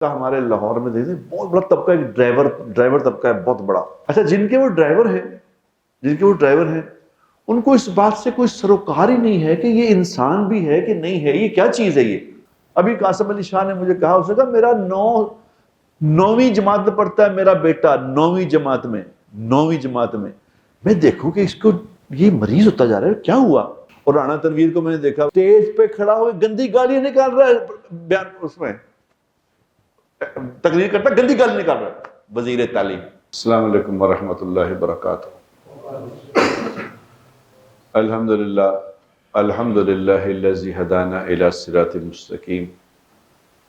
کا ہمارے لاہور میں دیکھتے ہیں بہت بڑا طبقہ ایک ڈرائیور طبقہ ہے بہت بڑا. اچھا جن کے وہ ڈرائیور ہیں ان کو اس بات سے کوئی سروکار ہی نہیں ہے کہ یہ انسان بھی ہے کہ نہیں ہے, یہ کیا چیز ہے. یہ ابھی قاسم علی شاہ نے مجھے کہا, اس نے کہا میرا 9ویں جماعت میں پڑھتا ہے میرا بیٹا, 9ویں جماعت میں. میں دیکھوں کہ اس کو یہ مریض ہوتا جا رہا ہے, کیا ہوا. اور رانا تنویر کو میں نے دیکھا اسٹیج پہ کھڑا ہوئے گندی گالیاں نکال رہا ہے, بیان اس میں تقریر کرتا گندی گالی نکال رہا ہے وزیر تعلیم. السلام علیکم ورحمۃ اللہ وبرکاتہ. الحمدللہ الذی ہدانا الی الصراط المستقیم.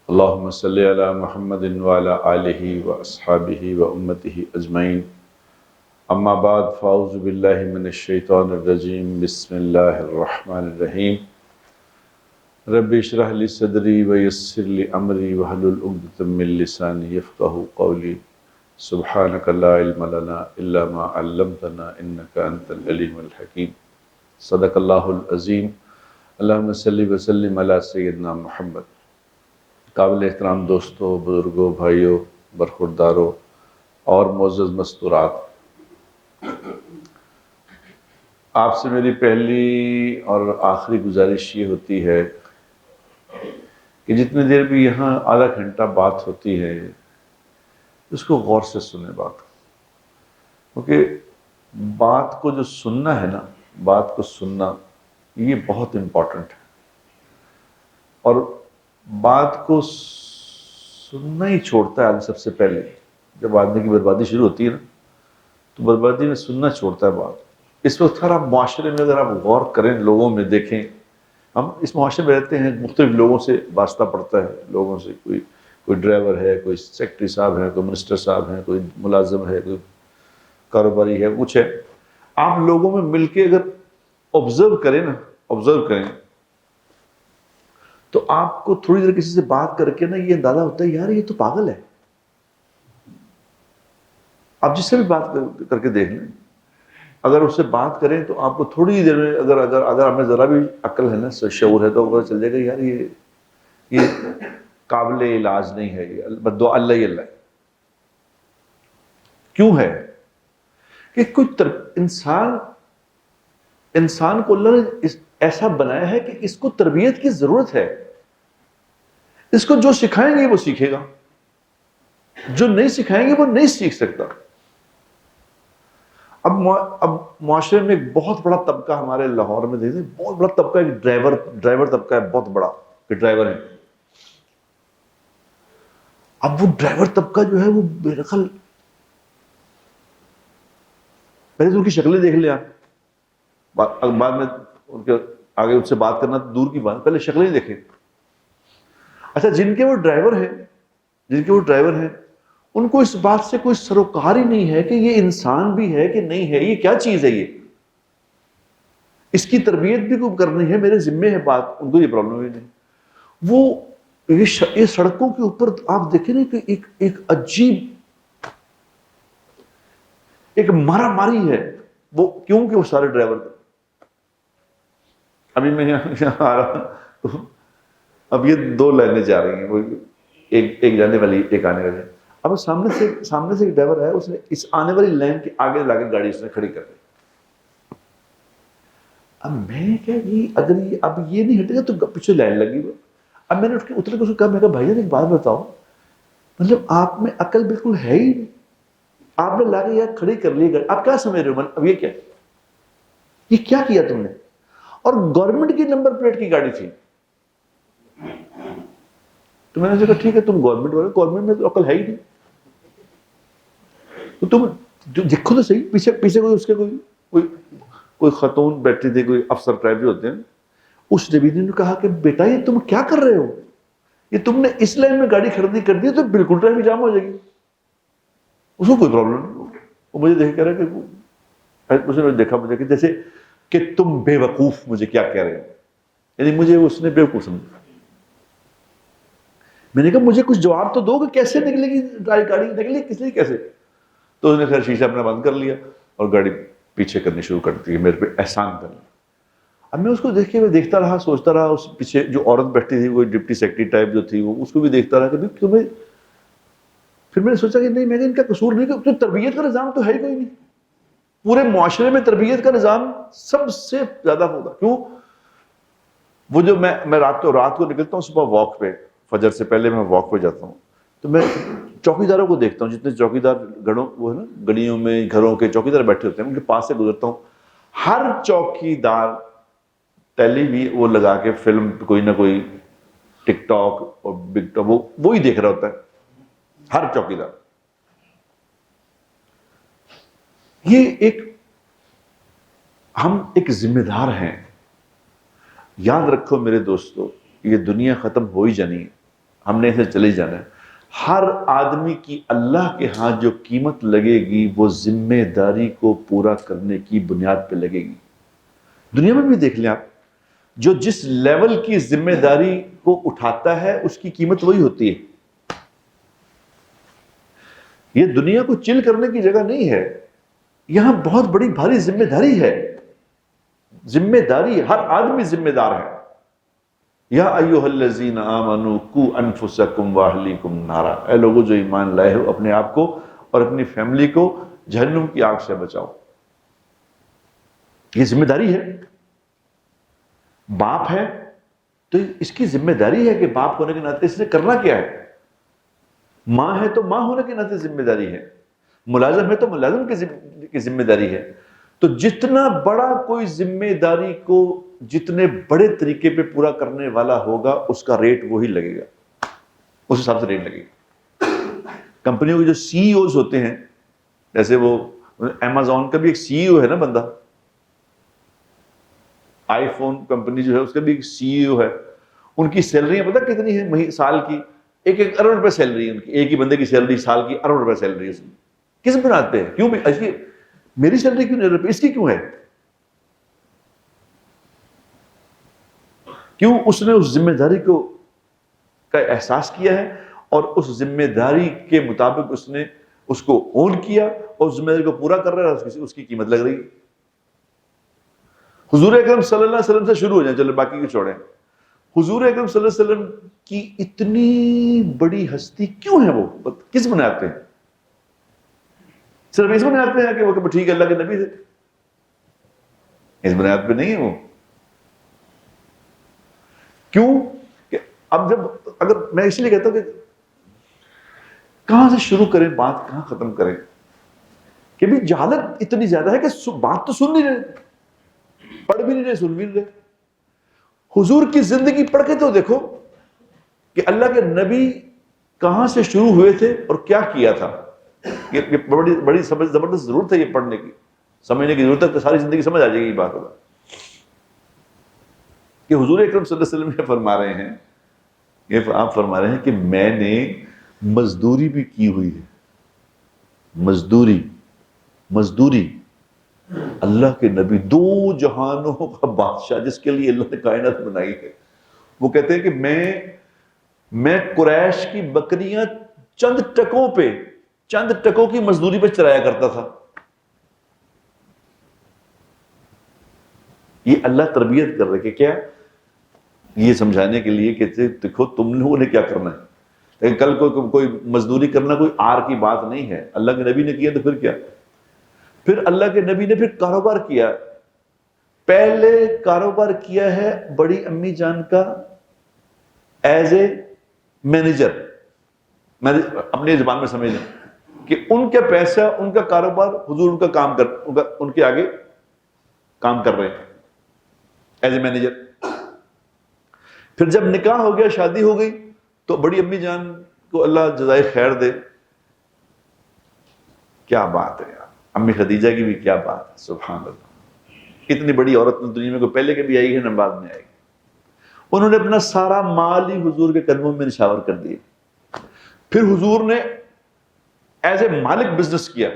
اللہم صلی علی محمد وعلی آلہ واصحابہ وامتہ اجمعین. اما بعد فاعوذ باللہ من الشیطان الرجیم. بسم اللہ الرحمن الرحیم. رب اشرح لی صدری ویسر لی امری واحلل عقدۃ من لسانی یفقہوا قولی. سبحانک لا علم لنا الا ما علمتنا انک انت العلیم الحکیم. صدق اللہ العظیم. اللہم صلی وسلم علی سیدنا محمد. قابل احترام دوستوں, بزرگوں, بھائیوں, برخورداروں اور معزز مستورات, آپ سے میری پہلی اور آخری گزارش یہ ہوتی ہے کہ جتنی دیر بھی یہاں آدھا گھنٹہ بات ہوتی ہے اس کو غور سے سنیں بات, کیونکہ بات کو جو سننا ہے نا, بات کو سننا یہ بہت امپورٹنٹ ہے. اور بات کو سننا ہی چھوڑتا ہے آدمی سب سے پہلے. جب آدمی کی بربادی شروع ہوتی ہے نا تو بربادی میں سننا چھوڑتا ہے بات. اس وقت ہر آپ معاشرے میں اگر آپ غور کریں, لوگوں میں دیکھیں, ہم اس معاشرے میں رہتے ہیں, مختلف لوگوں سے واسطہ پڑتا ہے, لوگوں سے کوئی ڈرائیور ہے, کوئی سیکٹری صاحب ہے, کوئی منسٹر صاحب ہیں, کوئی ملازم ہے, کوئی کاروباری ہے, کچھ ہے. آپ لوگوں میں مل کے اگر آبزرو کریں تو آپ کو تھوڑی دیر کسی سے بات کر کے نا یہ اندازہ ہوتا ہے یار یہ تو پاگل ہے. آپ جس سے بھی بات کر کے دیکھ لیں, اگر اس سے بات کریں تو آپ کو تھوڑی دیر میں اگر ہمیں ذرا بھی عقل ہے نا, شعور ہے, تو پتہ چل جائے گا یار یہ قابل علاج نہیں ہے, یہ بددعا اللہ ہی اللہ ہے. کیوں ہے کہ کوئی انسان کو اللہ نے ایسا بنایا ہے کہ اس کو تربیت کی ضرورت ہے. اس کو جو سکھائیں گے وہ سیکھے گا, جو نہیں سکھائیں گے وہ نہیں سیکھ سکتا. اب معاشرے میں ایک بہت بڑا طبقہ ہمارے لاہور میں دیکھتے ہیں, بہت بڑا طبقہ ایک ڈرائیور طبقہ ہے بہت بڑا, کہ ڈرائیور ہیں. اب وہ ڈرائیور طبقہ جو ہے وہ میرے خیال پہلے تو ان کی شکلیں دیکھ لیں آپ, بعد میں ان کے آگے ان سے بات کرنا دور کی بات, پہلے شکلیں ہی دیکھیں. اچھا جن کے وہ ڈرائیور ہیں ان کو اس بات سے کوئی سروکار ہی نہیں ہے کہ یہ انسان بھی ہے کہ نہیں ہے, یہ کیا چیز ہے. یہ اس کی تربیت بھی کو کرنی ہے, میرے ذمے ہے بات, ان کو یہ پرابلم ہی نہیں. وہ یہ سڑکوں کے اوپر آپ دیکھیں نا کہ ایک عجیب ایک مارا ماری ہے. وہ کیوں کہ وہ سارے ڈرائیور تھے. ابھی میں یہاں آ رہا ہوں, اب یہ 2 لائنیں جا رہی ہیں, وہ ایک جانے والی ایک آنے والی. اب سامنے سے ایک ڈرائیور ہے, اس نے اس آنے والی لائن کے آگے لا کے گاڑی اس نے کھڑی کر دی. اب میں کیا اگر اب یہ نہیں ہٹے گا تو پیچھے لائن لگی ہوئی. اب میں نے اتر کے اس کو کہا, میں کہا بھائی ایک بات بتاؤ, مطلب آپ میں عقل بالکل ہے ہی نہیں, آپ نے لا کے یار کھڑی کر لی گاڑی, آپ کیا سمجھ رہے ہو. اب یہ کیا کیا تم نے. اور گورنمنٹ کی نمبر پلیٹ کی گاڑی تھی. تو میں نے کہا ٹھیک ہے تم گورنمنٹ میں تو عقل ہے ہی نہیں, تو تم دیکھو تو صحیح پیچھے کوئی اس کے کوئی خاتون بیٹھی تھی, کوئی افسر ٹائپ جو ہوتے ہیں. اس نبی نے کہا کہ بیٹا یہ تم کیا کر رہے ہو, یہ تم نے اس لائن میں گاڑی کھڑی کر دی تو بالکل ٹریفک جام ہو جائے گی. اس کو کوئی پرابلم نہیں. وہ مجھے دیکھ کہہ رہا کہ اس نے دیکھا مجھے کہ جیسے کہ تم بے وقوف مجھے کیا کہہ رہے ہو, یعنی مجھے اس نے بے وقوف سمجھا. میں نے کہا مجھے کچھ جواب تو دو کہ کیسے نکلے گی گاڑی, نکلے کس لیے کیسے. تو اس نے خیر شیشہ اپنا بند کر لیا اور گاڑی پیچھے کرنی شروع کر دی, میرے پہ احسان کرنا. اب میں اس کو دیکھ کے دیکھتا رہا, سوچتا رہا. اس پیچھے جو عورت بیٹھی تھی وہ ڈپٹی سیکرٹری ٹائپ جو تھی, وہ اس کو بھی دیکھتا رہا کہ تمہیں پھر میں نے سوچا کہ نہیں، میں نے ان کا قصور نہیں، کہ تربیت کا نظام تو ہے ہی کوئی نہیں، پورے معاشرے میں تربیت کا نظام سب سے زیادہ ہوگا. کیوں؟ وہ جو میں رات کو نکلتا ہوں صبح واک پہ، فجر سے پہلے میں واک پہ جاتا ہوں، تو میں چوکیداروں کو دیکھتا ہوں، جتنے چوکیدار وہ ہے نا گلیوں میں گھروں کے چوکیدار بیٹھے ہوتے ہیں، ان کے پاس سے گزرتا ہوں، ہر چوکیدار ٹیلی بھی وہ لگا کے فلم کوئی نہ کوئی ٹک ٹاک اور بگ ٹاک وہی دیکھ رہا ہوتا ہے، ہر چوکیدار. یہ ہم ایک ذمہ دار ہیں. یاد رکھو میرے دوستو، یہ دنیا ختم ہو ہی جانی ہے، ہم نے اسے چلے جانا ہے. ہر آدمی کی اللہ کے ہاں جو قیمت لگے گی وہ ذمہ داری کو پورا کرنے کی بنیاد پہ لگے گی. دنیا میں بھی دیکھ لیں آپ، جو جس لیول کی ذمہ داری کو اٹھاتا ہے اس کی قیمت وہی ہوتی ہے. یہ دنیا کو چل کرنے کی جگہ نہیں ہے، یہاں بہت بڑی بھاری ذمہ داری ہے. ذمہ داری، ہر آدمی ذمہ دار ہے. یا ایھا الذین آمنوا قوا انفسکم واہلیکم نارا، اے لوگوں جو ایمان لائے ہو، اپنے آپ کو اور اپنی فیملی کو جہنم کی آگ سے بچاؤ. یہ ذمہ داری ہے. باپ ہے تو اس کی ذمہ داری ہے کہ باپ ہونے کے ناطے اس نے کرنا کیا ہے. ماں ہے تو ماں ہونے کے ناطے ذمہ داری ہے. ملازم ہے تو ملازم کی ذمہ داری ہے. تو جتنا بڑا کوئی ذمہ داری کو جتنے بڑے طریقے پہ پورا کرنے والا ہوگا اس کا ریٹ وہی لگے گا، اس حساب سے ریٹ لگے گا. کمپنیوں کے جو سی ای اوز ہوتے ہیں، جیسے وہ امیزون کا بھی ایک سی ای او ہے نا بندہ، آئی فون کمپنی جو ہے اس کا بھی ایک سی ای او ہے. ان کی سیلریاں پتہ کتنی ہیں سال کی؟ 1 ارب روپے سیلری ہے ان کی. ایک ہی بندے کی سیلری سال کی 1 ارب روپے سیلری ہے. اس کی کس بنیاد پہ ہے؟ کیوں میری سیلری کیوں نہیں، اس کی کیوں ہے؟ کیوں؟ اس نے اس ذمہ داری کا احساس کیا ہے اور اس ذمہ داری کے مطابق اس نے اس کو اون کیا اور اس ذمہ داری کو پورا کر رہا ہے، اس کی قیمت لگ رہی ہے. حضور اکرم صلی اللہ علیہ وسلم سے شروع ہو جائیں، چلو باقی کو چھوڑیں. حضور اکرم صلی اللہ علیہ وسلم کی اتنی بڑی ہستی کیوں ہے؟ وہ کس بنیاد پہ؟ صرف اس بنیاد پہ ہے کہ وہ ٹھیک ہے اللہ کے نبی تھے؟ اس بنیاد پہ نہیں ہے وہ. کیوں کہ اب جب اگر میں اس لیے کہتا ہوں کہ کہاں سے شروع کریں بات، کہاں ختم کریں، کہ بھی جہالت اتنی زیادہ ہے کہ بات تو سن نہیں رہے، پڑھ بھی نہیں رہے، سن بھی نہیں رہے. حضور کی زندگی پڑھ کے تو دیکھو کہ اللہ کے نبی کہاں سے شروع ہوئے تھے اور کیا کیا تھا. یہ بڑی زبردست ضرورت ہے یہ پڑھنے کی، سمجھنے کی ضرورت ہے، تو ساری زندگی سمجھ آ جائے گی یہ بات. ہوگا کہ حضور اکرم صلی اللہ علیہ وسلم یہ فرما رہے ہیں، یہ آپ فرما رہے ہیں کہ میں نے مزدوری بھی کی ہوئی ہے. مزدوری اللہ کے نبی، 2 جہانوں کا بادشاہ جس کے لیے اللہ نے کائنات بنائی ہے، وہ کہتے ہیں کہ میں قریش کی بکریاں چند ٹکوں کی مزدوری پہ چرایا کرتا تھا. یہ اللہ تربیت کر رہے کہ کیا، یہ سمجھانے کے لیے کہ دیکھو تم لوگوں نے کیا کرنا ہے. لیکن کل کوئی مزدوری کرنا کوئی آر کی بات نہیں ہے. اللہ کے نبی نے کیا تو پھر کیا؟ پھر اللہ کے نبی نے پھر کاروبار کیا. پہلے کاروبار کیا ہے بڑی امی جان کا ایز اے مینیجر. میں اپنی زبان میں سمجھ لیں کہ ان کا پیسہ، ان کا کاروبار، حضور ان کا کام ان کے آگے کام کر رہے ہیں ایز اے مینیجر. پھر جب نکاح ہو گیا، شادی ہو گئی، تو بڑی امی جان کو اللہ جزائے خیر دے. کیا بات ہے یار، امی خدیجہ کی بھی کیا بات ہے، سبحان اللہ. اتنی بڑی عورت دنیا میں کوئی پہلے کے بھی آئی ہے نہ بعد میں آئی. انہوں نے اپنا سارا مال ہی حضور کے قدموں میں نشاور کر دیے. پھر حضور نے ایز اے مالک بزنس کیا،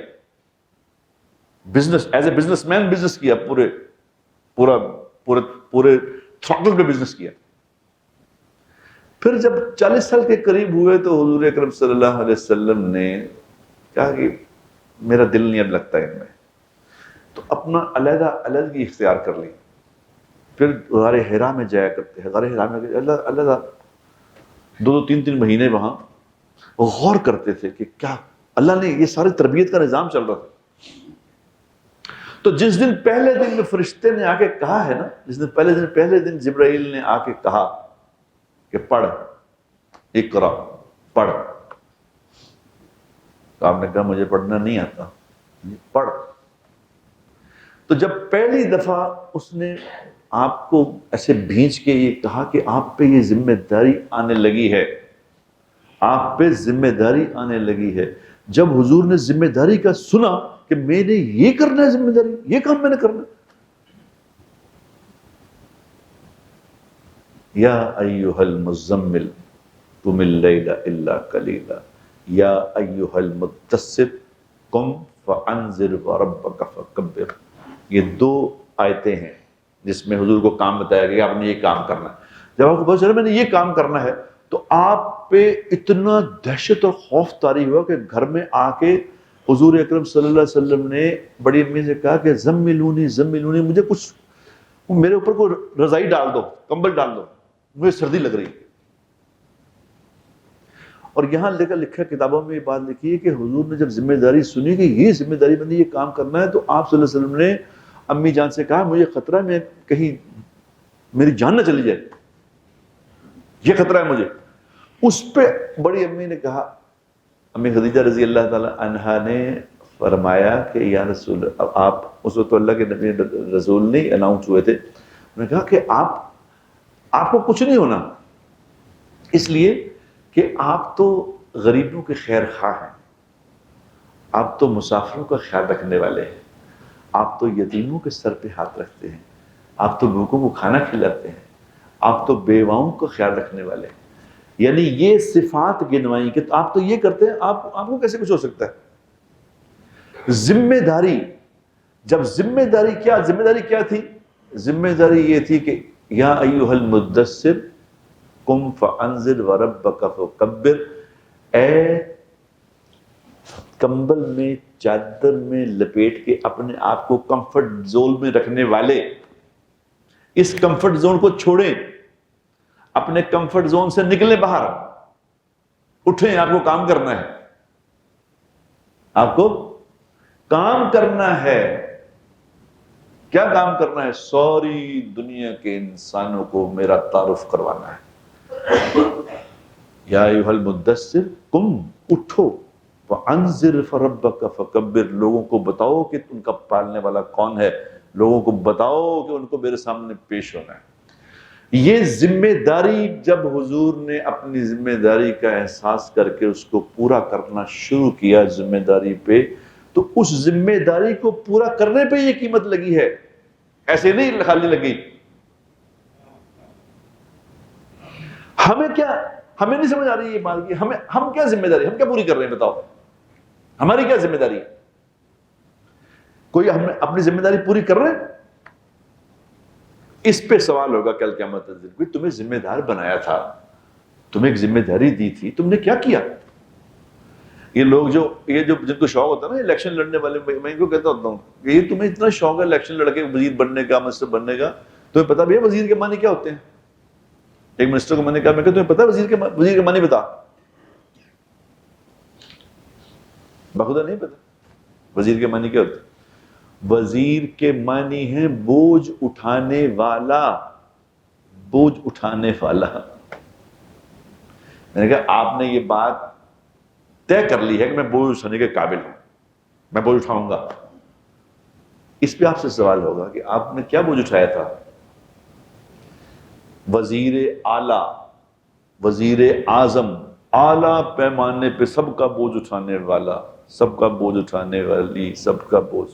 as a business man business کیا، پورے تھروٹل پہ بزنس کیا. پھر جب 40 سال کے قریب ہوئے تو حضور اکرم صلی اللہ علیہ وسلم نے کہا کہ میرا دل نہیں اب لگتا ان میں، تو اپنا علیحدگی اختیار کر لی. پھر غار حرا میں جایا کرتے ہیں. غار حرا میں اللہ 2-3 مہینے وہاں غور کرتے تھے کہ کیا اللہ نے یہ سارے تربیت کا نظام چل رہا تھا. تو جس دن پہلے دن میں فرشتے نے آ کے کہا ہے نا، جس دن پہلے دن جبرائیل نے آ کے کہا کہ پڑھ، اقرا، پڑھ، تو آپ نے کہا مجھے پڑھنا نہیں آتا، پڑھ. تو جب پہلی دفعہ اس نے آپ کو ایسے بھینچ کے یہ کہا کہ آپ پہ یہ ذمہ داری آنے لگی ہے، آپ پہ ذمہ داری آنے لگی ہے، جب حضور نے ذمہ داری کا سنا کہ میں نے یہ کرنا ہے، ذمہ داری یہ کام میں نے کرنا ہے، یا ایھا المزمل قم اللیل الا قلیلا یا ایھا المدثر قم فانذر وربک فکبر. یہ 2 آیتیں ہیں جس میں حضور کو کام بتایا گیا کہ آپ نے یہ کام کرنا ہے. جب آپ کو پتہ چلا میں نے یہ کام کرنا ہے تو آپ پہ اتنا دہشت اور خوف طاری ہوا کہ گھر میں آ کے حضور اکرم صلی اللہ علیہ وسلم نے بڑی امی سے کہا کہ زملونی زملونی، مجھے کچھ میرے اوپر کوئی رضائی ڈال دو، کمبل ڈال دو، مجھے سردی لگ رہی. اور یہاں لکھا کتابوں میں یہ بات لکھی ہے کہ حضور نے جب ذمہ داری سنی کہ یہ ذمہ داری بندی یہ کام کرنا ہے، تو آپ صلی اللہ علیہ وسلم نے امی جان سے کہا مجھے خطرہ ہے میں کہیں میری جان نہ چلی جائے، یہ خطرہ ہے مجھے. اس پہ بڑی امی نے کہا، امی خدیجہ رضی اللہ تعالی عنہا نے فرمایا کہ یا رسول، اب آپ اس وقت اللہ کے نبی رسول نہیں اناؤنس ہوئے تھے، انہوں نے کہا کہ آپ کو کچھ نہیں ہونا، اس لیے کہ آپ تو غریبوں کے خیر خواہ ہیں، آپ تو مسافروں کا خیال رکھنے والے ہیں، آپ تو یتیموں کے سر پہ ہاتھ رکھتے ہیں، آپ تو بھوکوں کو کھانا کھلاتے ہیں، آپ تو بیواؤں کا خیال رکھنے والے ہیں. یعنی یہ صفات گنوائی کہ آپ تو یہ کرتے ہیں، آپ کو کیسے کچھ ہو سکتا ہے. ذمہ داری، جب ذمہ داری کیا تھی؟ ذمہ داری یہ تھی کہ یا ایھا المدثر قم فانذر وربک فکبر، اے کمبل میں چادر میں لپیٹ کے اپنے آپ کو کمفرٹ زون میں رکھنے والے، اس کمفرٹ زون کو چھوڑیں، اپنے کمفرٹ زون سے نکلیں باہر، اٹھیں، آپ کو کام کرنا ہے، آپ کو کام کرنا ہے. کیا کام کرنا ہے؟ ساری دنیا کے انسانوں کو میرا تعارف کروانا ہے. یا ایھا المدثر قم، اٹھو، فانذر فربک فکبر، لوگوں کو بتاؤ کہ ان کا پالنے والا کون ہے، لوگوں کو بتاؤ کہ ان کو میرے سامنے پیش ہونا ہے. یہ ذمہ داری جب حضور نے اپنی ذمہ داری کا احساس کر کے اس کو پورا کرنا شروع کیا ذمہ داری پہ، تو اس ذمہ داری کو پورا کرنے پہ یہ قیمت لگی ہے، ایسے نہیں خالی لگی. ہمیں نہیں سمجھ آ رہی یہ بات کی ہم کیا ذمہ داری، ہم کیا پوری کر رہے ہیں، بتاؤ ہماری کیا ذمہ داری ہے؟ کوئی ہم اپنی ذمہ داری پوری کر رہے ہیں؟ اس پہ سوال ہوگا کل قیامت کے دن. کوئی تمہیں ذمہ دار بنایا تھا، تمہیں ایک ذمہ داری دی تھی، تم نے کیا کیا؟ یہ لوگ جو جن کو شوق ہوتا ہے نا الیکشن لڑنے والے، میں ان کو کہتا ہوتا ہوں کہ یہ تمہیں اتنا شوق ہے الیکشن لڑ کے وزیر بننے کا، منسٹر بننے کا، تمہیں پتا بھی ہے وزیر کے معنی کیا ہوتے ہیں؟ ایک منسٹر کو میں نے کہا، میں کہ تمہیں پتا ہے وزیر کے معنی بتا؟ بخدا نہیں پتا وزیر کے معنی کیا ہوتے ہیں. وزیر کے معنی ہے بوجھ اٹھانے والا، بوجھ اٹھانے والا. میں نے کہا آپ نے یہ بات طے کر لی ہے کہ میں بوجھ اٹھانے کے قابل ہوں، میں بوجھ اٹھاؤں گا. اس پہ آپ سے سوال ہوگا کہ آپ نے کیا بوجھ اٹھایا تھا؟ وزیر اعلیٰ، وزیر اعظم، اعلیٰ پیمانے پہ سب کا بوجھ اٹھانے والا، سب کا بوجھ اٹھانے والی، سب کا بوجھ.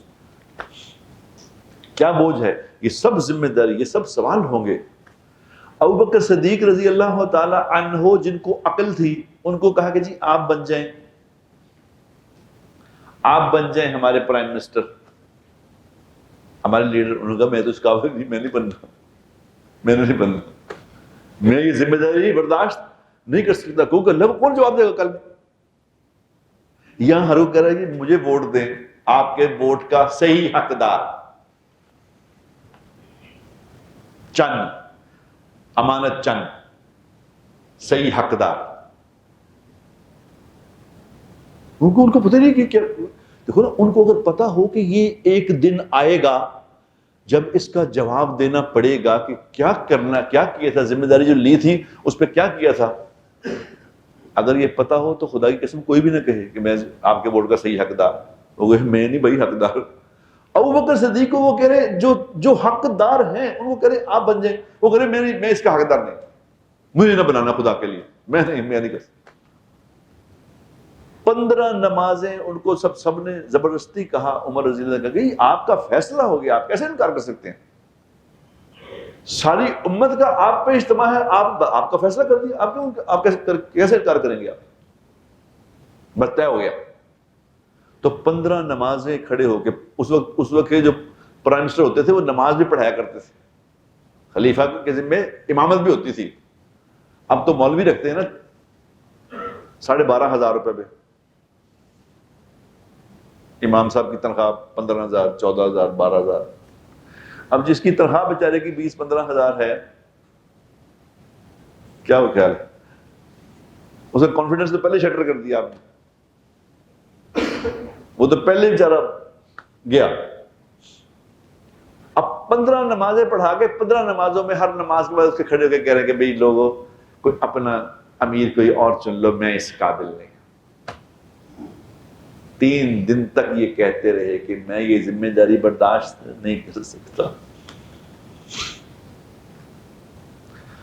کیا بوجھ ہے؟ یہ سب ذمہ داری، یہ سب سوال ہوں گے. ابوبکر صدیق رضی اللہ تعالی عنہ جن کو عقل تھی، ان کو کہا کہ جی آپ بن جائیں، آپ بن جائیں ہمارے پرائم منسٹر، ہمارے لیڈر. انہوں نے کہا میں تو اس قابل نہیں، میں نہیں بننا، میں نہیں بننا، میں یہ ذمہ داری برداشت نہیں کر سکتا. کون جواب دے گا کل؟ یہاں ہر کوئی کہہ رہا ہے کہ مجھے ووٹ دیں، آپ کے ووٹ کا صحیح حقدار، چند امانت چند صحیح حقدار. ان کو پتہ نہیں کہ کیا. دیکھو نا, ان کو اگر پتا ہو کہ یہ ایک دن آئے گا جب اس کا جواب دینا پڑے گا کہ کیا کرنا, کیا کیا تھا, ذمہ داری جو لی تھی اس پہ کیا کیا تھا, اگر یہ پتا ہو تو خدا کی قسم کوئی بھی نہ کہے کہ میں آپ کے ووٹ کا صحیح حقدار, وہ میں نہیں بھائی حقدار. ابو بکر صدیق کو وہ کہہ رہے جو حقدار ہیں ان کو کہہ رہے آپ بن جائیں, وہ کہہ رہے میں اس کا حقدار نہیں, مجھے نہ بنانا خدا کے لیے, میں نہیں کر سکتا. 15 نمازیں ان کو سب نے زبردستی کہا. عمر رضی اللہ عنہ نے کہا آپ کا فیصلہ ہو گیا, آپ کیسے انکار کر سکتے ہیں, ساری امت کا آپ پہ اجتماع ہے, آپ کا فیصلہ کر دیا, آپ کیسے انکار کریں گے, آپ بس طے ہو گیا. تو 15 نمازیں کھڑے ہو کے, اس وقت کے جو پرائم منسٹر ہوتے تھے وہ نماز بھی پڑھایا کرتے تھے, خلیفہ کے ذمہ امامت بھی ہوتی تھی. اب تو مولوی رکھتے ہیں نا 12,500 روپے پہ, امام صاحب کی تنخواہ 15,000 14,000 12,000. اب جس کی تنخواہ بیچارے کی 20-15 ہزار ہے, کیا وہ خیال ہے, اسے کانفیڈنس تو پہلے شٹر کر دیا آپ نے, وہ تو پہلے بیچارہ گیا. اب 15 نمازیں پڑھا کے 15 نمازوں میں ہر نماز کے بعد اس کے کھڑے ہو کے کہہ رہے ہیں کہ بھئی لوگوں کوئی اپنا امیر کوئی اور چن لو, میں اس قابل نہیں. 3 دن تک یہ کہتے رہے کہ میں یہ ذمہ داری برداشت نہیں کر سکتا.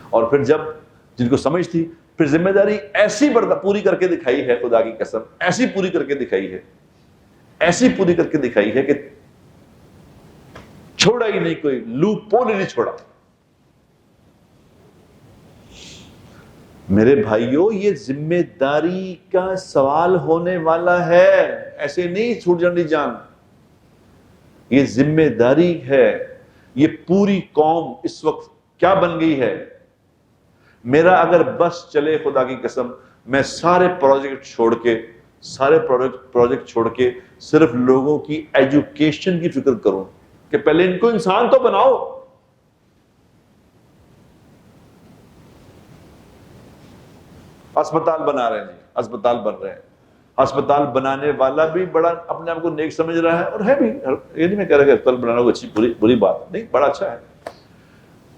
اور پھر جب جن کو سمجھ تھی, پھر ذمہ داری ایسی پوری کر کے دکھائی ہے, خدا کی قسم ایسی پوری کر کے دکھائی ہے, ایسی پوری کر کے دکھائی ہے کہ چھوڑا ہی نہیں, کوئی لوپ ہول نہیں چھوڑا. میرے بھائیوں یہ ذمہ داری کا سوال ہونے والا ہے, ایسے نہیں چھوٹ جانے جان, یہ ذمہ داری ہے. یہ پوری قوم اس وقت کیا بن گئی ہے, میرا اگر بس چلے خدا کی قسم میں سارے پروجیکٹ چھوڑ کے صرف لوگوں کی ایجوکیشن کی فکر کروں کہ پہلے ان کو انسان تو بناؤ. اسپتال بنا رہے ہیں, اسپتال بن رہے ہیں, اسپتال بنانے والا بھی بڑا اپنے آپ کو نیک سمجھ رہا ہے, اور ہے بھی, یہ نہیں میں کہہ رہا کہ اسپتال بنانا کوئی اچھی بری بات نہیں, بڑا اچھا ہے,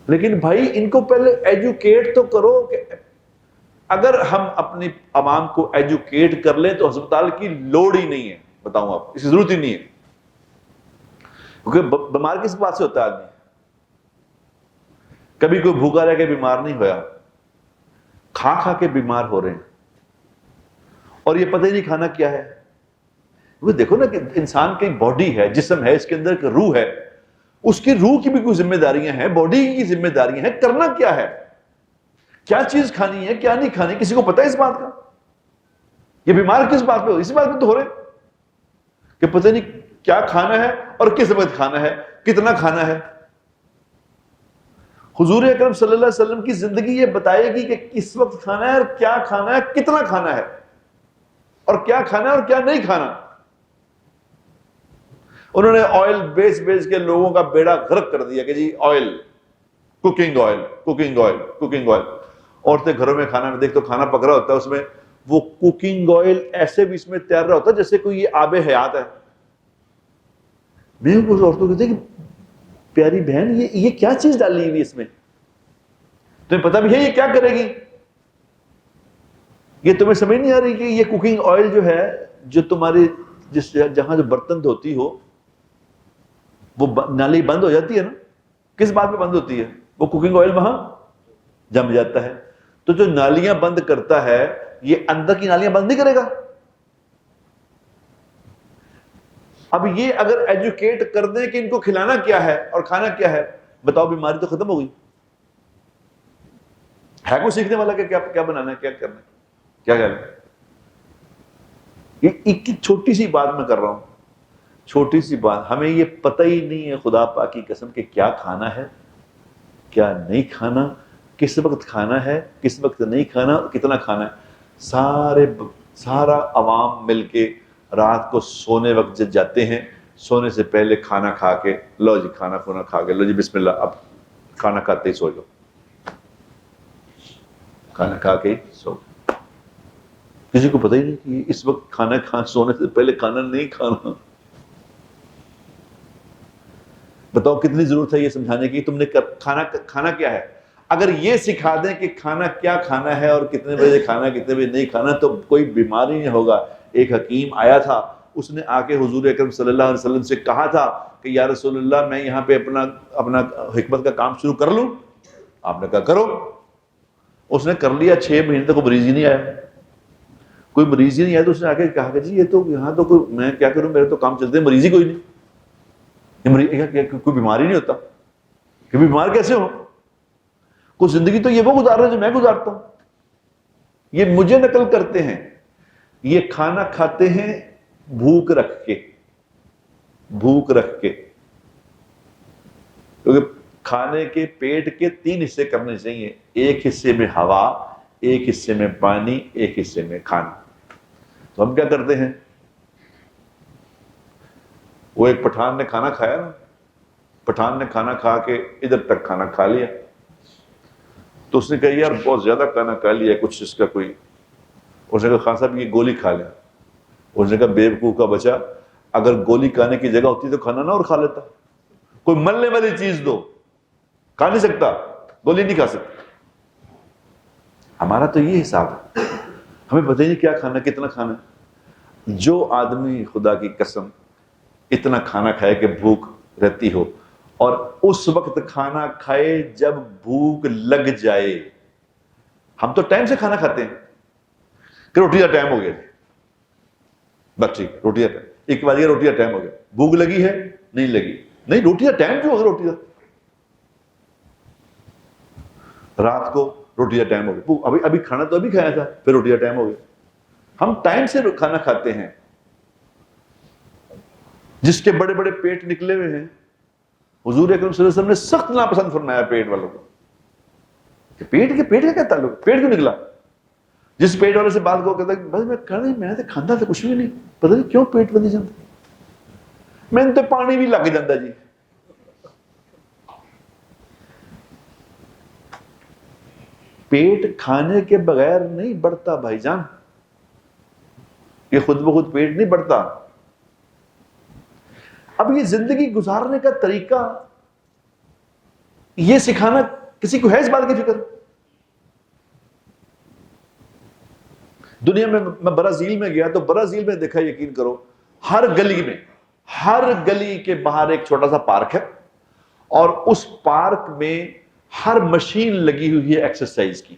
لیکن بھائی ان کو پہلے ایجوکیٹ تو کرو. کہ اگر ہم اپنی عوام کو ایجوکیٹ کر لیں تو اسپتال کی لوڑ ہی نہیں ہے, بتاؤں آپ, اس کی ضرورت ہی نہیں ہے. کیونکہ بیمار کس بات سے ہوتا ہے آدمی, کبھی کوئی بھوکا رہ کے بیمار نہیں ہوا, کھا کے بیمار ہو رہے ہیں, اور یہ پتہ ہی نہیں کھانا کیا ہے. وہ دیکھو نا کہ انسان کی باڈی ہے, جسم ہے, اس کے اندر ایک روح ہے, اس کی روح کی بھی کوئی ذمہ داریاں ہیں, باڈی کی ذمہ داریاں ہیں, کرنا کیا ہے, کیا چیز کھانی ہے کیا نہیں کھانی, کسی کو پتہ ہے اس بات کا؟ یہ بیمار کس بات پہ ہو, اسی بات پہ تو ہو رہے کہ پتہ نہیں کیا کھانا ہے اور کس وقت کھانا ہے, کتنا کھانا ہے. حضور اکرم صلی اللہ علیہ وسلم کی زندگی یہ بتائے گی کہ کس وقت کھانا ہے اور کیا کھانا ہے, کتنا کھانا ہے, اور کیا کھانا ہے اور کیا نہیں کھانا. انہوں نے آئل بیچ کے لوگوں کا بیڑا غرق کر دیا کہ جی oil, cooking oil, cooking oil, cooking oil. عورتیں گھروں میں کھانا میں دیکھ تو کھانا پک رہا ہوتا ہے, اس میں وہ کوکنگ آئل ایسے بھی اس میں تیار رہا ہوتا ہے جیسے کوئی یہ آب حیات ہے. میں اس عورتوں کو کہتے کہ پیاری بہن یہ کیا چیز ڈالی ہوئی اس میں, تمہیں پتہ بھی ہے یہ کیا کرے گی, یہ تمہیں سمجھ نہیں آ رہی کہ یہ کوکنگ آئل جو ہے, جو تمہاری جہاں جو برتن دھوتی ہو وہ نالی بند ہو جاتی ہے نا, کس بات پہ بند ہوتی ہے, وہ کوکنگ آئل وہاں جم جاتا ہے. تو جو نالیاں بند کرتا ہے یہ اندر کی نالیاں بند نہیں کرے گا. اب یہ اگر ایجوکیٹ کر دیں کہ ان کو کھلانا کیا ہے اور کھانا کیا ہے, بتاؤ بیماری تو ختم ہو گئی. ہے کوئی سیکھنے والا کہ کیا بنانا ہے, کیا کرنا ہے, کیا کرنا ہے. ایک چھوٹی سی بات میں کر رہا ہوں, چھوٹی سی بات, ہمیں یہ پتہ ہی نہیں ہے خدا پاک کی قسم کہ کیا کھانا ہے کیا نہیں کھانا, کس وقت کھانا ہے کس وقت نہیں کھانا, کتنا کھانا ہے. سارا عوام مل کے رات کو سونے وقت جب جاتے ہیں, سونے سے پہلے کھانا کھا کے, لو جی کھانا کھا کے, لو جی بسم اللہ, اب کھانا کھاتے ہی سو جاؤ, کھانا کھا کے سو. کسی کو پتہ ہی نہیں کہ اس وقت کھانا سونے سے پہلے کھانا نہیں کھانا. بتاؤ کتنی ضرورت ہے یہ سمجھانے کی تم نے کھانا کیا ہے. اگر یہ سکھا دیں کہ کھانا کیا کھانا ہے اور کتنے بجے کھانا کتنے بجے نہیں کھانا تو کوئی بیماری نہیں ہوگا. ایک حکیم آیا تھا, اس نے آ کے حضور اکرم صلی اللہ علیہ وسلم سے کہا تھا کہ یا رسول اللہ میں یہاں پہ اپنا حکمت کا کام شروع کر لوں. آپ نے کہا کرو. اس نے کر لیا, 6 مہینے تک کوئی مریض ہی نہیں آیا. کوئی مریض ہی نہیں آیا تو اس نے آ کے کہا کہ جی یہ تو یہاں تو کوئی میں کیا کروں, میرے تو کام چلتے ہیں, مریض ہی کوئی نہیں. کوئی بیماری نہیں ہوتا کہ بیمار کیسے ہو. کوئی زندگی تو یہ وہ گزار رہا ہے جو میں گزارتا ہوں. یہ مجھے نقل کرتے ہیں. یہ کھانا کھاتے ہیں بھوک رکھ کے, بھوک رکھ کے, کیونکہ کھانے کے پیٹ کے 3 حصے کرنے چاہیے. ایک حصے میں ہوا, ایک حصے میں پانی, ایک حصے میں کھانا. تو ہم کیا کرتے ہیں, وہ ایک پٹھان نے کھانا کھایا نا, پٹھان نے کھانا کھا کے ادھر تک کھانا کھا لیا, تو اس نے کہا یار بہت زیادہ کھانا کھا لیا, کچھ اس کا کوئی. اس نے کہا خان صاحب یہ گولی کھا لیں. اس نے کہا بے وقوف کا بچہ, اگر گولی کھانے کی جگہ ہوتی تو کھانا نہ اور کھا لیتا. کوئی ملنے والی چیز دو, کھا نہیں سکتا, گولی نہیں کھا سکتا. ہمارا تو یہ حساب ہے, ہمیں پتہ ہی نہیں کیا کھانا کتنا کھانا ہے. جو آدمی خدا کی قسم اتنا کھانا کھائے کہ بھوک رہتی ہو, اور اس وقت کھانا کھائے جب بھوک لگ جائے. ہم تو ٹائم سے کھانا کھاتے ہیں کہ روٹی کا ٹائم ہو گیا, بس ٹھیک روٹی کا ٹائم, 1 بجے روٹی کا ٹائم ہو گیا. بھوک لگی ہے نہیں لگی, نہیں روٹی کا ٹائم جو ہوگا روٹی کا. رات کو روٹی کا ٹائم ہو گیا, ابھی کھانا تو ابھی کھایا تھا, پھر روٹی کا ٹائم ہو گیا. ہم ٹائم سے کھانا کھاتے ہیں. جس کے بڑے بڑے پیٹ نکلے ہوئے ہیں, حضور اکرم صلی اللہ علیہ وسلم نے سخت ناپسند فرمایا پیٹ والوں کو. کہ پیٹ کا کیا تعلق, پیٹ کیوں نکلا. جس پیٹ والے سے بات کو کہتا ہے بس میں تو کھانا تھا کچھ بھی نہیں, پتہ نہیں کیوں پیٹ بندی جاتا, میں تو پانی بھی لگ جاتا جی. پیٹ کھانے کے بغیر نہیں بڑھتا بھائی جان, یہ خود بخود پیٹ نہیں بڑھتا. اب یہ زندگی گزارنے کا طریقہ یہ سکھانا, کسی کو ہے اس بات کی فکر؟ دنیا میں برازیل میں گیا تو برازیل میں دیکھا, یقین کرو, ہر گلی کے باہر ایک چھوٹا سا پارک ہے, اور اس پارک میں ہر مشین لگی ہوئی ہے ایکسرسائز کی,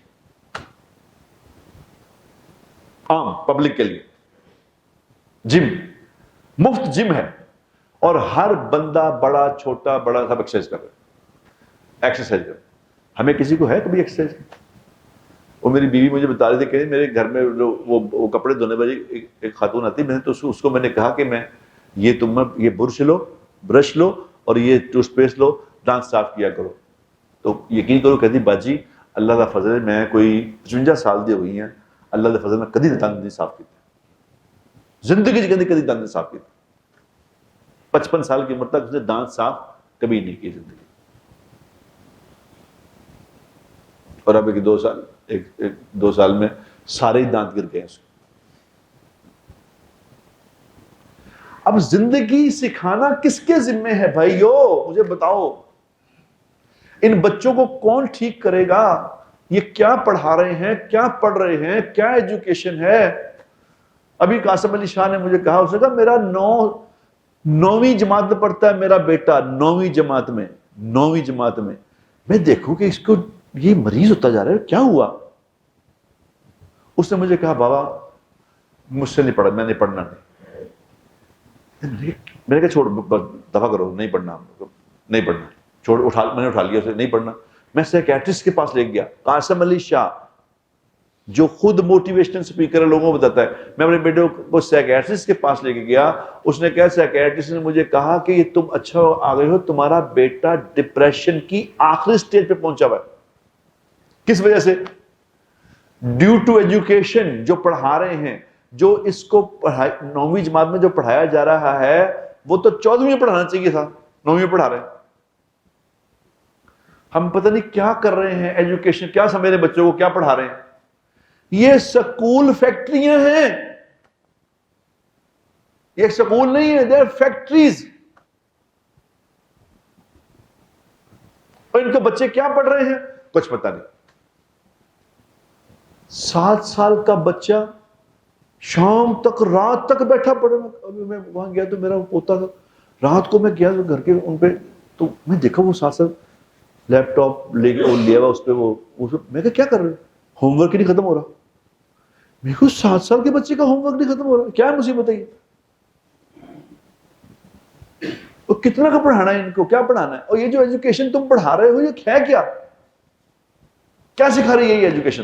عام پبلک کے لیے. جم, مفت جم ہے, اور ہر بندہ بڑا چھوٹا بڑا سب ایکسرسائز کر رہا ہے. ہمیں کسی کو ہے کبھی ایکسرسائز؟ وہ میری بیوی مجھے بتا رہی تھی کہ میرے گھر میں وہ کپڑے دھونے والی ایک خاتون آتی, میں نے تو اس کو میں نے کہا کہ میں یہ برش لو اور یہ ٹوتھ پیسٹ لو, دانت صاف کیا کرو. تو یقین کرو کہتی باجی اللہ کا فضل ہے, میں کوئی 55 سال دی ہوئی ہیں, اللہ کا فضل میں کدی دانت نہیں صاف کیتے, زندگی کدی دانت نہیں صاف کیتے. 55 سال کی عمر تک اس نے دانت صاف کبھی نہیں کی زندگی. اور اب ایک 2 سال میں سارے ہی دانت گر گئے اس کو. اب زندگی سکھانا کس کے ذمے ہے بھائیو, مجھے بتاؤ. ان بچوں کو کون ٹھیک کرے گا؟ یہ کیا پڑھا رہے ہیں, کیا پڑھ رہے ہیں, کیا ایجوکیشن ہے؟ ابھی قاسم علی شاہ نے مجھے کہا, اس نے کہا میرا 9ویں جماعت میں پڑھتا ہے میرا بیٹا, 9ویں جماعت میں. میں دیکھوں کہ اس کو یہ مریض ہوتا جا رہا ہے, کیا ہوا؟ اس نے مجھے کہا بابا مجھ سے نہیں پڑھا, میں نہیں پڑھنا. میں نے کہا چھوڑ دفع کرو, نہیں پڑھنا, چھوڑ, میں نے اٹھا لیا اسے, نہیں پڑھنا. میں سائیکیٹرسٹ کے پاس لے گیا, قاسم علی شاہ جو خود موٹیویشنل سپیکر ہے, لوگوں کو بتاتا ہے. میں اپنے بیٹے کو سائیکیٹرسٹ کے پاس لے کے گیا. اس نے کہا, سائیکیٹرسٹ نے مجھے کہا کہ یہ تم اچھا آ گئے ہو, تمہارا بیٹا ڈپریشن کی آخری سٹیج پہ پہنچا ہوا ہے. کس وجہ سے؟ Due to education. جو پڑھا رہے ہیں, جو اس کو 9ویں جماعت میں جو پڑھایا جا رہا ہے, وہ تو 14ویں میں پڑھانا چاہیے تھا, 9ویں میں پڑھا رہے ہیں. ہم پتہ نہیں کیا کر رہے ہیں, ایجوکیشن کیا سمجھ رہے ہیں, بچوں کو کیا پڑھا رہے ہیں. یہ سکول فیکٹریاں ہیں، یہ سکول نہیں ہے، دے فیکٹریز. اور ان کے بچے کیا پڑھ رہے ہیں کچھ پتہ نہیں. 7 سال کا بچہ شام تک رات تک بیٹھا پڑھا. ابھی میں وہاں گیا تو میرا پوتا تھا، رات کو میں گیا تو گھر کے ان پہ تو میں دیکھا وہ 7 سال لیپ ٹاپ لے کے وہ لیا ہوا اس پہ وہ میں کہا کیا کر رہے ہوم ورک ہی نہیں ختم ہو رہا. میں کو 7 سال کے بچے کا ہوم ورک نہیں ختم ہو رہا، کیا مصیبت ہے یہ؟ اور کتنا کا پڑھانا ہے ان کو، کیا پڑھانا ہے؟ اور یہ جو ایجوکیشن تم پڑھا رہے ہو یہ ہے کیا سکھا رہی ہے یہ ایجوکیشن؟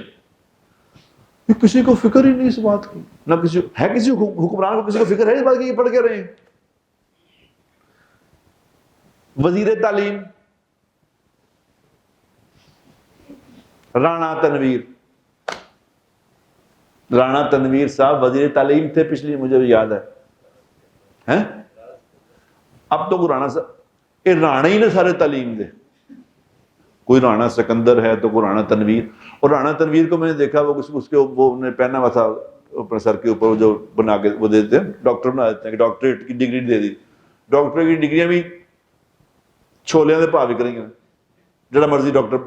کسی کو فکر ہی نہیں اس بات کی، نہ کسی ہے، کسی حکمران کو کسی کو فکر ہے اس بات کی یہ پڑھ کے رہے ہیں. وزیر تعلیم رانا تنویر صاحب وزیر تعلیم تھے پچھلی، مجھے بھی یاد ہے. اب تو رانا صاحب یہ رانا ہی نے سارے تعلیم دے. کوئی رانا سکندر ہے تو کوئی رانا تنویر. اور رانا تنویر کو میں نے دیکھا وہ اس کے وہ نے پہنا ہوا تھا اپنے سر کے اوپر جو بنا کے وہ دیتے ہیں ڈاکٹر بنا دیتے ہیں کہ ڈاکٹریٹ کی ڈگری دے دی. ڈاکٹر کی ڈگریاں بھی چھولیاں دے پا وک رہی ہیں، جڑا مرضی ڈاکٹر.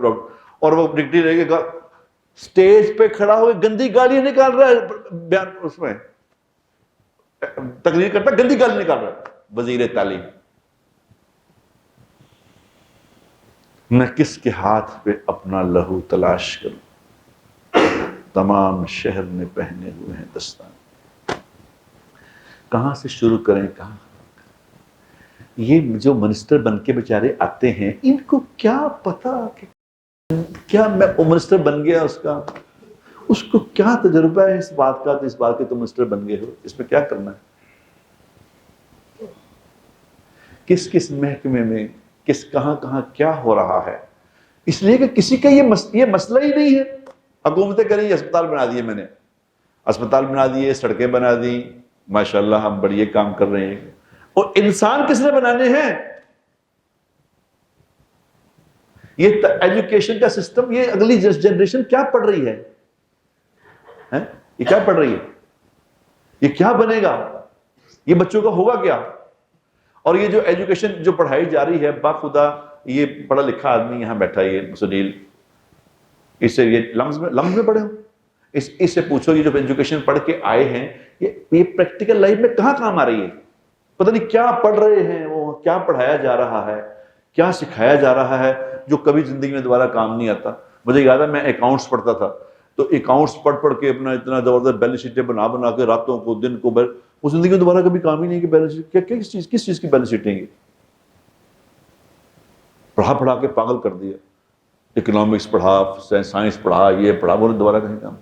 اور وہ ڈگری لے کے اسٹیج پہ کھڑا ہوئے گندی گالیاں نکال رہا ہے، بیان اس میں تقریر کرتا گندی گالی نکال رہا ہے. وزیر تعلیم میں کس کے ہاتھ پہ اپنا لہو تلاش کروں؟ تمام شہر نے پہنے ہوئے ہیں دستان. کہاں سے شروع کریں، کہاں؟ یہ جو منسٹر بن کے بیچارے آتے ہیں ان کو کیا پتا کہ کیا میں منسٹر بن گیا، اس کو کیا تجربہ ہے اس بات کا، اس بات کے تم منسٹر بن گئے ہو، اس میں کیا کرنا ہے؟ کس محکمے میں کہاں کیا ہو رہا ہے. اس لیے کہ کسی کا یہ مسئلہ ہی نہیں ہے. حکومتیں کریں یہ اسپتال بنا دیے، میں نے اسپتال بنا دیے، سڑکیں بنا دی، ماشاءاللہ ہم بڑے کام کر رہے ہیں. اور انسان کس نے بنانے ہیں؟ یہ ایجوکیشن کا سسٹم، یہ اگلی جنریشن کیا پڑھ رہی ہے؟ یہ کیا پڑھ رہی ہے؟ یہ کیا بنے گا؟ یہ بچوں کا ہوگا کیا؟ اور یہ جو ایجوکیشن جو پڑھائی جا رہی ہے، باخدا یہ پڑھا لکھا آدمی یہاں بیٹھا ہے یہ سنیل، اس سے یہ لمز میں پڑھے ہوں، اس سے پوچھو یہ جو ایجوکیشن پڑھ کے آئے ہیں یہ پریکٹیکل لائف میں کہاں کام آ رہی ہے؟ پتہ نہیں کیا پڑھ رہے ہیں وہ، کیا پڑھایا جا رہا ہے، کیا سکھایا جا رہا ہے جو کبھی زندگی میں دوبارہ کام نہیں آتا. مجھے یاد ہے میں اکاؤنٹس پڑھتا تھا تو اکاؤنٹس پڑھ کے اپنا اتنا زبردست بیلنس شیٹیں بنا کے راتوں کو دن کو وہ زندگی میں دوبارہ کبھی کام ہی نہیں کہ بیلنس شیٹ کس چیز کی بیلنس شیٹیں گی. پڑھا کے پاگل کر دیا. اکنامکس پڑھا، سائنس پڑھا، یہ پڑھا، وہ دوبارہ کہیں کام.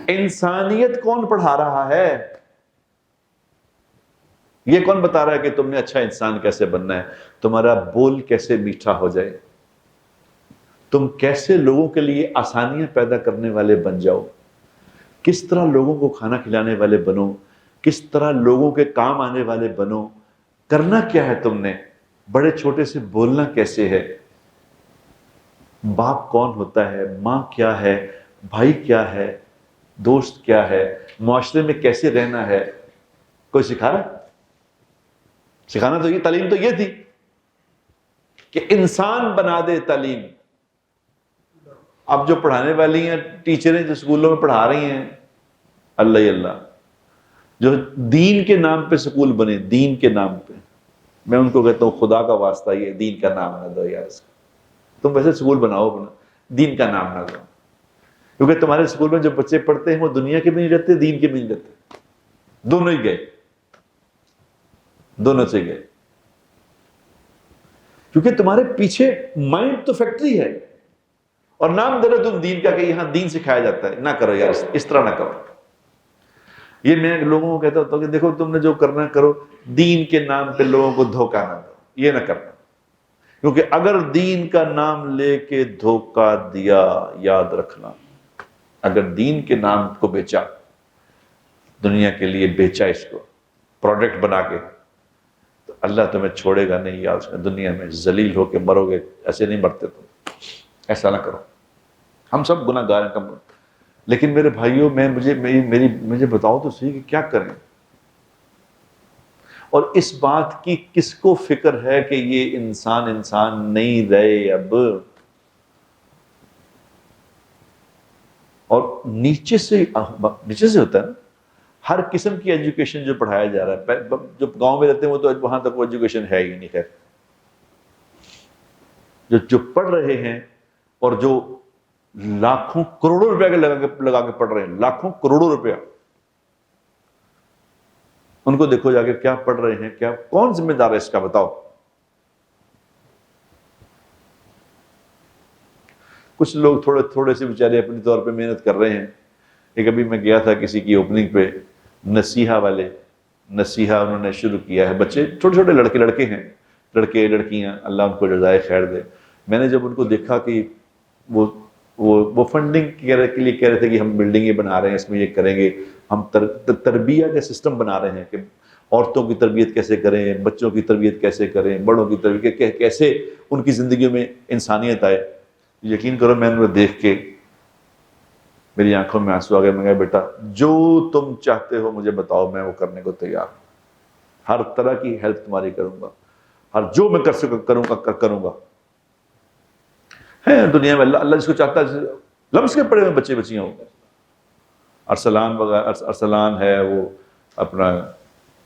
انسانیت کون پڑھا رہا ہے؟ یہ کون بتا رہا ہے کہ تم نے اچھا انسان کیسے بننا ہے، تمہارا بول کیسے میٹھا ہو جائے، تم کیسے لوگوں کے لیے آسانیاں پیدا کرنے والے بن جاؤ، کس طرح لوگوں کو کھانا کھلانے والے بنو، کس طرح لوگوں کے کام آنے والے بنو. کرنا کیا ہے تم نے، بڑے چھوٹے سے بولنا کیسے ہے، باپ کون ہوتا ہے، ماں کیا ہے، بھائی کیا ہے، دوست کیا ہے، معاشرے میں کیسے رہنا ہے. کوئی سکھا رہا؟ سکھانا تو یہ تعلیم تو یہ تھی کہ انسان بنا دے تعلیم. اب جو پڑھانے والی ہیں ٹیچریں جو اسکولوں میں پڑھا رہی ہیں، اللہ ہی اللہ، جو دین کے نام پہ اسکول بنے، دین کے نام پہ، میں ان کو کہتا ہوں خدا کا واسطہ یہ دین کا نام نہ دو یار. اس کا تم ویسے اسکول بناؤ اپنا، دین کا نام نہ دو، کیونکہ تمہارے اسکول میں جو بچے پڑھتے ہیں وہ دنیا کے بھی نہیں رہتے، دین کے بھی نہیں رہتے، دونوں ہی گئے، دونوں سے گئے. کیونکہ تمہارے پیچھے مائنڈ تو فیکٹری ہے اور نام دے رہے تم دین کا کہ یہاں دین سکھایا جاتا ہے. نہ کرو یار، اس طرح نہ کرو. یہ میں لوگوں کو کہتا ہوں کہ دیکھو تم نے جو کرنا کرو، دین کے نام پہ لوگوں کو دھوکہ نہ دو، یہ نہ کرنا. کیونکہ اگر دین کا نام لے کے دھوکہ دیا، یاد رکھنا، اگر دین کے نام کو بیچا، دنیا کے لیے بیچا، اس کو پروڈکٹ بنا کے، تو اللہ تمہیں چھوڑے گا نہیں. یاد رکھنا، دنیا میں ذلیل ہو کے مرو گے، ایسے نہیں مرتے تم. ایسا نہ کرو. ہم سب گناہ گار ہیں. لیکن میرے بھائیوں مجھے بتاؤ تو صحیح کہ کیا کریں؟ اور اس بات کی کس کو فکر ہے کہ یہ انسان نہیں رہے اب؟ اور نیچے سے ہوتا ہے نا، ہر قسم کی ایجوکیشن جو پڑھایا جا رہا ہے، جو گاؤں میں رہتے ہیں وہ تو وہاں تک وہ ایجوکیشن ہے ہی نہیں. خیر، جو پڑھ رہے ہیں اور جو لاکھوں کروڑوں روپے لگا کے پڑھ رہے ہیں، لاکھوں کروڑوں روپیہ، ان کو دیکھو جا کے کیا پڑھ رہے ہیں، کیا کون ذمہ دار ہے اس کا؟ بتاؤ. کچھ لوگ تھوڑے سے بیچارے اپنی طور پہ محنت کر رہے ہیں. ایک ابھی میں گیا تھا کسی کی اوپننگ پہ، نصیحہ والے، نصیحہ انہوں نے شروع کیا ہے. بچے چھوٹے لڑکے ہیں، لڑکے لڑکیاں، اللہ ان کو جزائے خیر دے. میں نے جب ان کو دیکھا کہ وہ فنڈنگ کے لیے کہہ رہے تھے کہ ہم بلڈنگیں بنا رہے ہیں، اس میں یہ کریں گے، ہم تربیہ کا سسٹم بنا رہے ہیں کہ عورتوں کی تربیت کیسے کریں، بچوں کی تربیت کیسے کریں، بڑوں کی تربیت کیسے ان کی زندگیوں میں انسانیت آئے. یقین کرو میں نے وہ دیکھ کے میری آنکھوں میں آنسو آ گئے. میں کہا بیٹا جو تم چاہتے ہو مجھے بتاؤ، میں وہ کرنے کو تیار ہوں. ہر طرح کی ہیلپ تمہاری کروں گا، اور جو میں کروں گا. ہے دنیا میں اللہ جس کو چاہتا ہے، لمس کے پڑے ہوئے بچے بچیاں ہوں. ارسلان ہے، وہ اپنا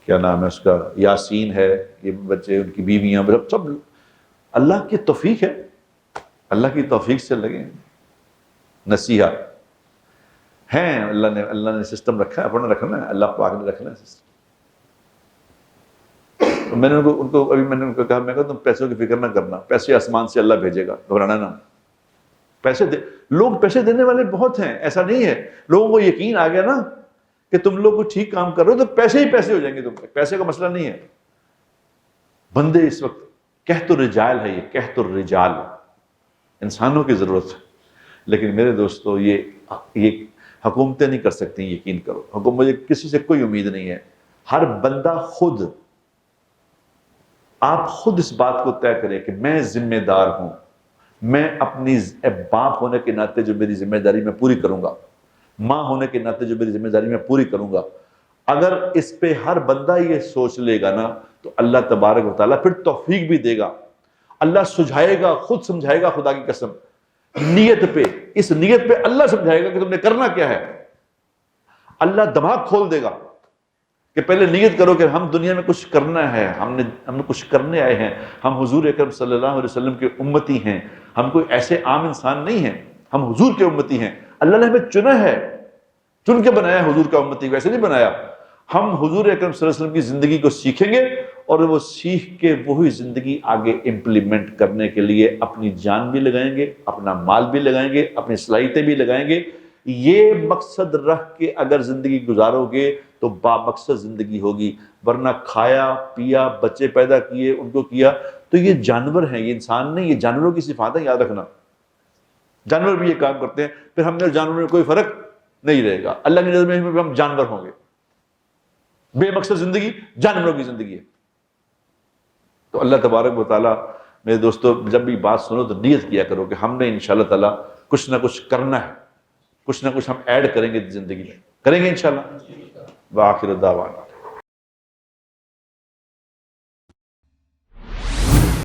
کیا نام ہے اس کا، یاسین ہے، یہ بچے، ان کی بیویاں، سب اللہ کی توفیق ہے، اللہ کی توفیق سے لگے. نصیحہ ہیں، اللہ نے سسٹم رکھا ہے، اپنا رکھنا ہے، اللہ پاک نے رکھنا ہے سسٹم. میں نے ان کو کہا تم پیسوں کی فکر نہ کرنا، پیسے آسمان سے اللہ بھیجے گا، گھبرانا نہ. لوگ پیسے دینے والے بہت ہیں، ایسا نہیں ہے. لوگوں کو یقین آ گیا نا کہ تم لوگ کو ٹھیک کام کر رہے ہو تو پیسے ہی پیسے ہو جائیں گے. تم پیسے کا مسئلہ نہیں ہے. بندے اس وقت کہت الرجال ہے، یہ کہت الرجال انسانوں کی ضرورت ہے. لیکن میرے دوستو یہ حکومتیں نہیں کر سکتی. یقین کرو، مجھے کسی سے کوئی امید نہیں ہے. ہر بندہ آپ خود اس بات کو طے کرے کہ میں ذمہ دار ہوں، میں اپنی باپ ہونے کے ناطے جو میری ذمہ داری میں پوری کروں گا، ماں ہونے کے ناطے جو میری ذمہ داری میں پوری کروں گا. اگر اس پہ ہر بندہ یہ سوچ لے گا نا تو اللہ تبارک و تعالیٰ پھر توفیق بھی دے گا. اللہ سجھائے گا، خود سمجھائے گا. خدا کی قسم، نیت پہ، اس نیت پہ اللہ سمجھائے گا کہ تم نے کرنا کیا ہے. اللہ دماغ کھول دے گا کہ پہلے نیت کرو کہ ہم دنیا میں کچھ کرنا ہے، ہم نے کچھ کرنے آئے ہیں. ہم حضور اکرم صلی اللہ علیہ وسلم کے امتی ہیں. ہم کوئی ایسے عام انسان نہیں ہیں، ہم حضور کے امتی ہیں. اللہ نے ہمیں چنا ہے، چن کے بنایا حضور کا امتی، ویسے نہیں بنایا. ہم حضور اکرم صلی اللہ علیہ وسلم کی زندگی کو سیکھیں گے اور وہ سیکھ کے وہی زندگی آگے امپلیمنٹ کرنے کے لیے اپنی جان بھی لگائیں گے، اپنا مال بھی لگائیں گے، اپنی صلاحیتیں بھی لگائیں گے. یہ مقصد رکھ کے اگر زندگی گزارو گے تو با مقصد زندگی ہوگی. ورنہ کھایا پیا، بچے پیدا کیے، ان کو کیا، تو یہ جانور ہیں، یہ انسان نہیں. یہ جانوروں کی صفات ہے، یاد رکھنا. جانور بھی یہ کام کرتے ہیں. پھر ہم نے جانوروں میں کوئی فرق نہیں رہے گا. اللہ کی نظر میں ہم جانور ہوں گے. بے مقصد زندگی جانوروں کی زندگی ہے. تو اللہ تبارک و تعالیٰ، میرے دوستو، جب بھی بات سنو تو نیت کیا کرو کہ ہم نے انشاءاللہ تعالیٰ کچھ نہ کچھ کرنا ہے، کچھ نہ کچھ ہم ایڈ کریں گے زندگی میں، کریں گے انشاءاللہ. وآخر دعوانا